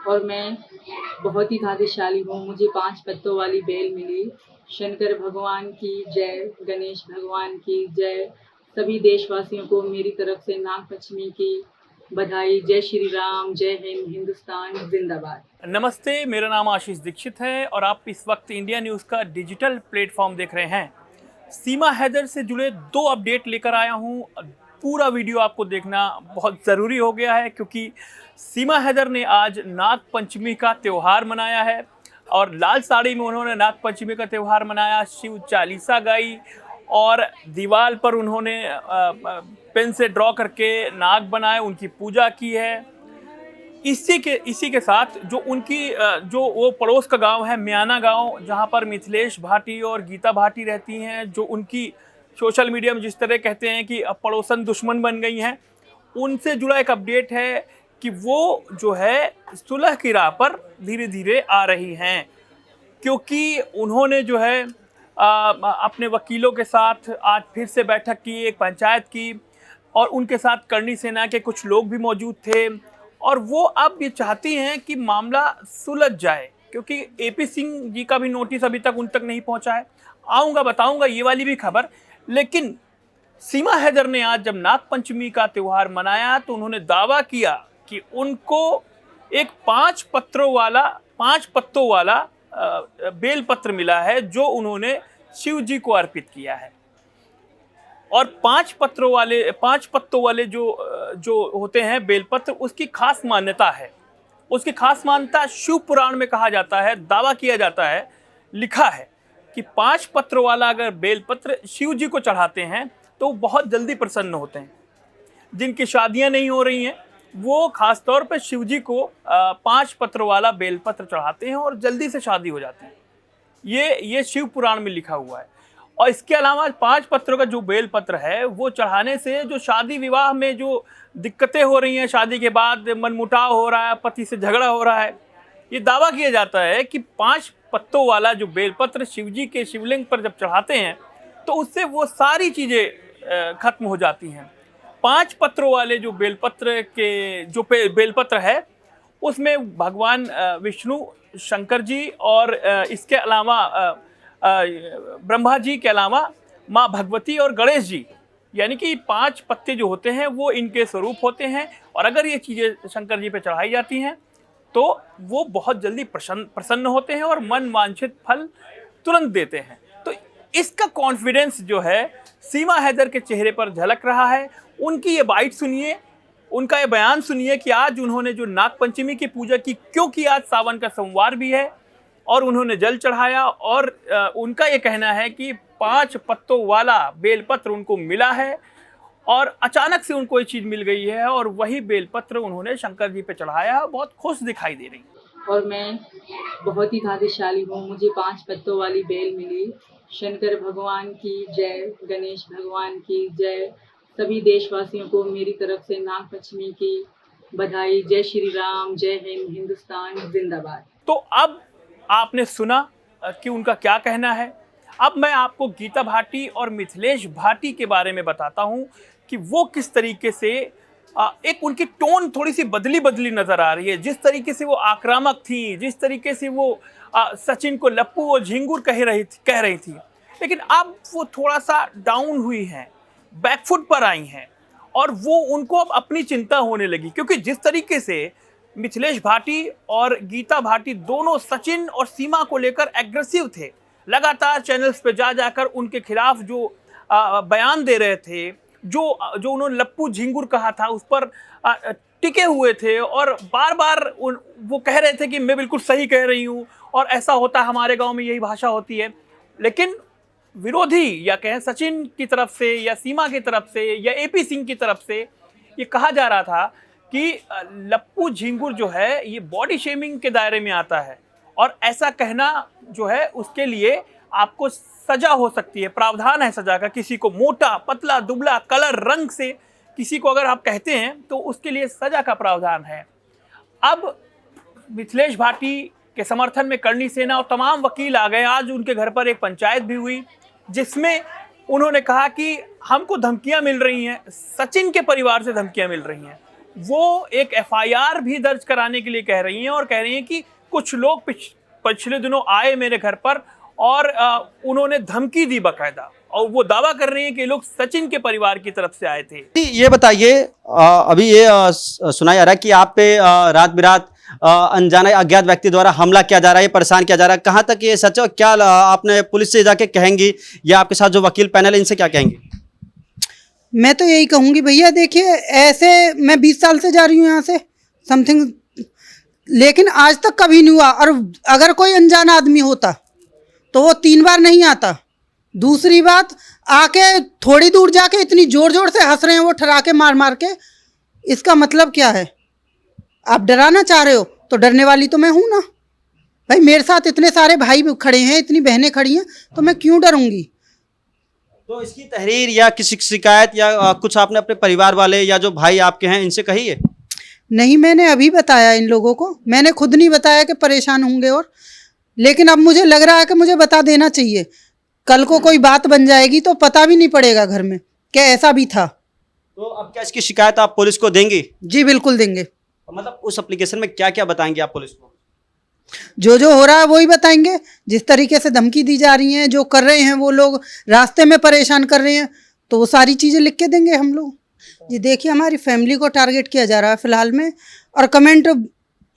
और मैं बहुत ही भाग्यशाली हूँ। मुझे 5 पत्तों वाली बेल मिली। शंकर भगवान की जय, गणेश भगवान की जय। सभी देशवासियों को मेरी तरफ से नागपंचमी की बधाई। जय श्री राम, जय हिंद, हिंदुस्तान जिंदाबाद। नमस्ते, मेरा नाम आशीष दीक्षित है और आप इस वक्त इंडिया न्यूज़ का डिजिटल प्लेटफॉर्म देख रहे हैं। सीमा हैदर से जुड़े 2 अपडेट लेकर आया हूं। पूरा वीडियो आपको देखना बहुत ज़रूरी हो गया है क्योंकि सीमा हैदर ने आज नाग पंचमी का त्यौहार मनाया है और लाल साड़ी में उन्होंने नाग पंचमी का त्यौहार मनाया, शिव चालीसा गाई और दीवार पर उन्होंने पेन से ड्रॉ करके नाग बनाए, उनकी पूजा की है। इसी के साथ जो उनकी जो वो पड़ोस का गांव है म्याना गांव, जहां पर मिथिलेश भाटी और गीता भाटी रहती हैं, जो उनकी सोशल मीडिया में जिस तरह कहते हैं कि अब पड़ोसन दुश्मन बन गई हैं, उनसे जुड़ा एक अपडेट है कि वो जो है सुलह की राह पर धीरे धीरे आ रही हैं, क्योंकि उन्होंने जो है अपने वकीलों के साथ आज फिर से बैठक की, एक पंचायत की और उनके साथ करणी सेना के कुछ लोग भी मौजूद थे और वो अब ये चाहती हैं कि मामला सुलझ जाए, क्योंकि एपी सिंह जी का भी नोटिस अभी तक उन तक नहीं पहुंचा है। आऊँगा, बताऊंगा ये वाली भी खबर। लेकिन सीमा हैदर ने आज जब नाग पंचमी का त्यौहार मनाया तो उन्होंने दावा किया कि उनको एक 5 पत्तों वाला बेल पत्र मिला है जो उन्होंने शिव जी को अर्पित किया है। और 5 पत्तों वाले जो होते हैं बेलपत्र, उसकी खास मान्यता है। उसकी खास मान्यता शिव पुराण में कहा जाता है, दावा किया जाता है, लिखा है कि 5 पत्र वाला अगर बेलपत्र शिव जी को चढ़ाते हैं तो बहुत जल्दी प्रसन्न होते हैं। जिनकी शादियां नहीं हो रही हैं वो खास तौर पर शिव जी को 5 पत्र वाला बेलपत्र चढ़ाते हैं और जल्दी से शादी हो जाती है। ये शिव पुराण में लिखा हुआ है। और इसके अलावा 5 पत्रों का जो बेल पत्र है वो चढ़ाने से जो शादी विवाह में जो दिक्कतें हो रही हैं, शादी के बाद मनमुटाव हो रहा है, पति से झगड़ा हो रहा है, ये दावा किया जाता है कि 5 पत्तों वाला जो बेलपत्र शिव जी के शिवलिंग पर जब चढ़ाते हैं तो उससे वो सारी चीज़ें खत्म हो जाती हैं। 5 पत्रों वाले जो बेलपत्र है उसमें भगवान विष्णु, शंकर जी और इसके अलावा ब्रह्मा जी के अलावा माँ भगवती और गणेश जी, यानी कि 5 पत्ते जो होते हैं वो इनके स्वरूप होते हैं। और अगर ये चीज़ें शंकर जी पे चढ़ाई जाती हैं तो वो बहुत जल्दी प्रसन्न होते हैं और मन वांछित फल तुरंत देते हैं। तो इसका कॉन्फिडेंस जो है सीमा हैदर के चेहरे पर झलक रहा है। उनकी ये बाइट सुनिए, उनका ये बयान सुनिए कि आज उन्होंने जो नाग पंचमी की पूजा की, क्योंकि आज सावन का सोमवार भी है और उन्होंने जल चढ़ाया और उनका ये कहना है कि 5 पत्तों वाला बेलपत्र उनको मिला है और अचानक से उनको ये चीज़ मिल गई है और वही बेलपत्र उन्होंने शंकर जी पे चढ़ाया। बहुत खुश दिखाई दे रही। और मैं बहुत ही भाग्यशाली हूँ। मुझे 5 पत्तों वाली बेल मिली। शंकर भगवान की जय, गणेश भगवान की जय। सभी देशवासियों को मेरी तरफ से नागपंचमी की बधाई। जय श्री राम, जय हिंद, हिंदुस्तान जिंदाबाद। तो अब आपने सुना कि उनका क्या कहना है। अब मैं आपको गीता भाटी और मिथिलेश भाटी के बारे में बताता हूं कि वो किस तरीके से एक उनकी टोन थोड़ी सी बदली नजर आ रही है। जिस तरीके से वो आक्रामक थी, जिस तरीके से वो सचिन को लप्पू और झिंगुर कह रही थी, लेकिन अब वो थोड़ा सा डाउन हुई हैं, बैकफुट पर आई हैं और वो उनको अब अपनी चिंता होने लगी, क्योंकि जिस तरीके से मिथिलेश भाटी और गीता भाटी दोनों सचिन और सीमा को लेकर एग्रेसिव थे, लगातार चैनल्स पे जाकर उनके खिलाफ जो बयान दे रहे थे, जो उन्होंने लप्पू झिंगुर कहा था उस पर टिके हुए थे और बार बार वो कह रहे थे कि मैं बिल्कुल सही कह रही हूँ और ऐसा होता है, हमारे गांव में यही भाषा होती है। लेकिन विरोधी या कहें सचिन की तरफ से या सीमा की तरफ से या एपी सिंह की तरफ से ये कहा जा रहा था कि लप्पू झिंगुर जो है ये बॉडी शेमिंग के दायरे में आता है और ऐसा कहना जो है उसके लिए आपको सजा हो सकती है, प्रावधान है सजा का। किसी को मोटा, पतला, दुबला, कलर, रंग से किसी को अगर आप कहते हैं तो उसके लिए सजा का प्रावधान है। अब मिथिलेश भाटी के समर्थन में करणी सेना और तमाम वकील आ गए। आज उनके घर पर एक पंचायत भी हुई जिसमें उन्होंने कहा कि हमको धमकियां मिल रही हैं, सचिन के परिवार से धमकियां मिल रही हैं। वो एक एफआईआर भी दर्ज कराने के लिए कह रही हैं और कह रही हैं कि कुछ लोग पिछले दिनों आए मेरे घर पर और उन्होंने धमकी दी बाकायदा, और वो दावा कर रही हैं कि ये लोग सचिन के परिवार की तरफ से आए थे। ये बताइए, अभी ये सुना जा रहा है कि आप पे रात बिरात अनजाने अज्ञात व्यक्ति द्वारा हमला किया जा रहा है, परेशान किया जा रहा है, कहाँ तक ये सच है? क्या आपने पुलिस से जाके कहेंगी या आपके साथ जो वकील पैनल है इनसे क्या कहेंगी? मैं तो यही कहूँगी भैया, देखिए ऐसे मैं 20 साल से जा रही हूँ यहाँ से समथिंग, लेकिन आज तक कभी नहीं हुआ। और अगर कोई अनजान आदमी होता तो वो 3 बार नहीं आता। दूसरी बात, आके थोड़ी दूर जाके इतनी जोर जोर से हंस रहे हैं वो ठराके मार मार के, इसका मतलब क्या है? आप डराना चाह रहे हो तो डरने वाली तो मैं हूं ना भाई। मेरे साथ इतने सारे भाई खड़े हैं, इतनी बहनें खड़ी हैं, तो मैं क्यों डरूंगी? तो इसकी तहरीर या किसी शिकायत या कुछ आपने अपने परिवार वाले या जो भाई आपके हैं इनसे कही है? नहीं, मैंने अभी बताया इन लोगों को, मैंने खुद नहीं बताया कि परेशान होंगे। और लेकिन अब मुझे लग रहा है कि मुझे बता देना चाहिए। कल को कोई बात बन जाएगी तो पता भी नहीं पड़ेगा घर में कि ऐसा भी था। तो अब क्या इसकी शिकायत आप पुलिस को देंगी? जी बिल्कुल देंगे। मतलब उस एप्लीकेशन में क्या क्या बताएंगे आप पुलिस को? जो जो हो रहा है वही बताएंगे। जिस तरीके से धमकी दी जा रही हैं, जो कर रहे हैं वो लोग, रास्ते में परेशान कर रहे हैं, तो वो सारी चीज़ें लिख के देंगे हम लोग। जी देखिए, हमारी फैमिली को टारगेट किया जा रहा है फ़िलहाल में, और कमेंट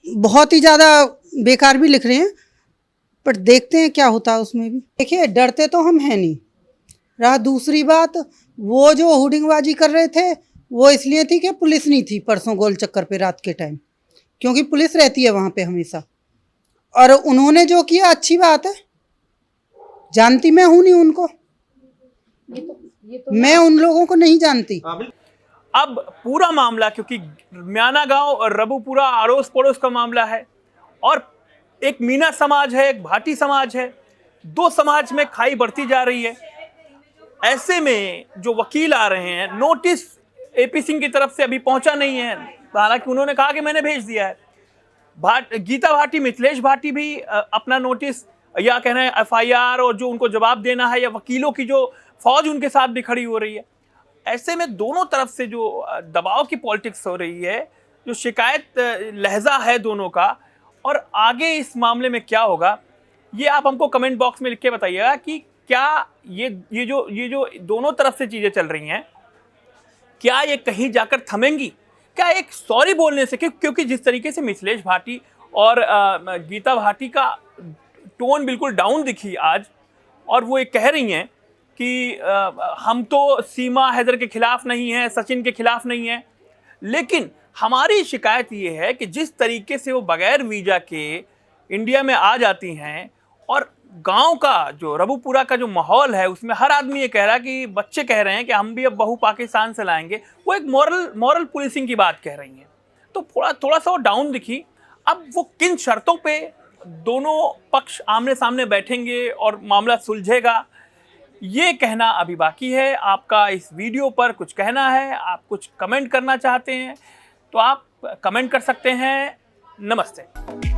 बहुत ही ज़्यादा बेकार भी लिख रहे हैं, पर देखते हैं क्या होता है उसमें भी। देखिए, डरते तो हम हैं नहीं। रहा दूसरी बात, वो जो होर्डिंगबाजी कर रहे थे वो इसलिए थी कि पुलिस नहीं थी परसों गोल चक्कर पे रात के टाइम, क्योंकि पुलिस रहती है वहाँ पे हमेशा। और उन्होंने जो किया अच्छी बात है, जानती मैं हूँ नहीं उनको, मैं उन लोगों को नहीं जानती। अब पूरा मामला, क्योंकि म्याना गांव और रबुपुरा अड़ोस पड़ोस का मामला है, और एक मीना समाज है, एक भाटी समाज है, 2 समाज में खाई बढ़ती जा रही है। ऐसे में जो वकील आ रहे हैं, नोटिस एपी सिंह की तरफ से अभी पहुंचा नहीं है, हालांकि उन्होंने कहा कि मैंने भेज दिया है। गीता भाटी, मिथिलेश भाटी भी अपना नोटिस या कह रहे हैं एफआईआर और जो उनको जवाब देना है, या वकीलों की जो फौज उनके साथ भी खड़ी हो रही है। ऐसे में दोनों तरफ से जो दबाव की पॉलिटिक्स हो रही है, जो शिकायत लहजा है दोनों का, और आगे इस मामले में क्या होगा ये आप हमको कमेंट बॉक्स में लिख के बताइएगा कि क्या ये जो दोनों तरफ से चीज़ें चल रही हैं, क्या ये कहीं जाकर थमेंगी? क्या एक सॉरी बोलने से, क्योंकि जिस तरीके से मिथिलेश भाटी और गीता भाटी का टोन बिल्कुल डाउन दिखी आज, और वो ये कह रही हैं कि हम तो सीमा हैदर के खिलाफ नहीं हैं, सचिन के खिलाफ नहीं हैं, लेकिन हमारी शिकायत ये है कि जिस तरीके से वो बगैर वीज़ा के इंडिया में आ जाती हैं, और गांव का जो रबुपुरा का जो माहौल है उसमें हर आदमी ये कह रहा है कि बच्चे कह रहे हैं कि हम भी अब बहू पाकिस्तान से लाएंगे, वो एक मॉरल पुलिसिंग की बात कह रही हैं, तो थोड़ा सा वो डाउन दिखी। अब वो किन शर्तों पे दोनों पक्ष आमने सामने बैठेंगे और मामला सुलझेगा, ये कहना अभी बाकी है। आपका इस वीडियो पर कुछ कहना है, आप कुछ कमेंट करना चाहते हैं तो आप कमेंट कर सकते हैं। नमस्ते।